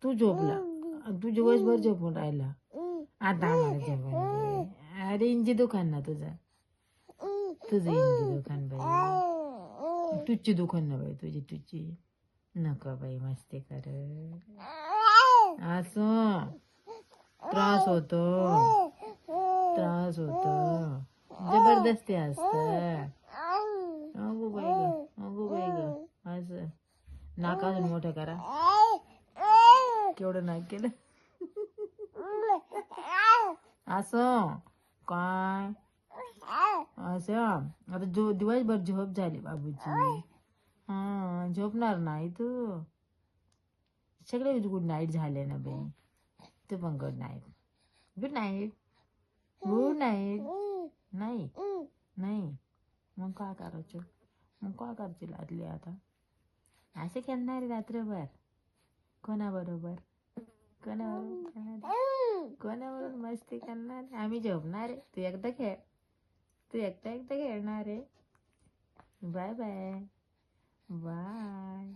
तू झोपला, तू दिवसभर झोपून राहिला. आता आम्हाला झोपायला अरे इंजी दुकान ना तुझं इंजी दुकान बाई, तुझची दुकान ना बाई, तुझी नको बाई मस्ती कर. असं त्रास होतो जबरदस्ती असत. अगो बाई ग असं नाक अजून मोठं करा. केवढं नाक केलं असं काय असं. आता दिवसभर झोप झाली बाबूची. हा झोपणार नाही तू. सगळे गुड नाईट झाले ना बाई. तू पण good night. Good night. Good night. नाही नाही मग काय करायचं. मग काय करतील आतली आता. असे खेळणार रात्रभर कोणाबरोबर कोणाबरोबर मस्ती करणार. आम्ही झोपणार आहे. तू एकदा खेळणार आहे. Bye bye bye.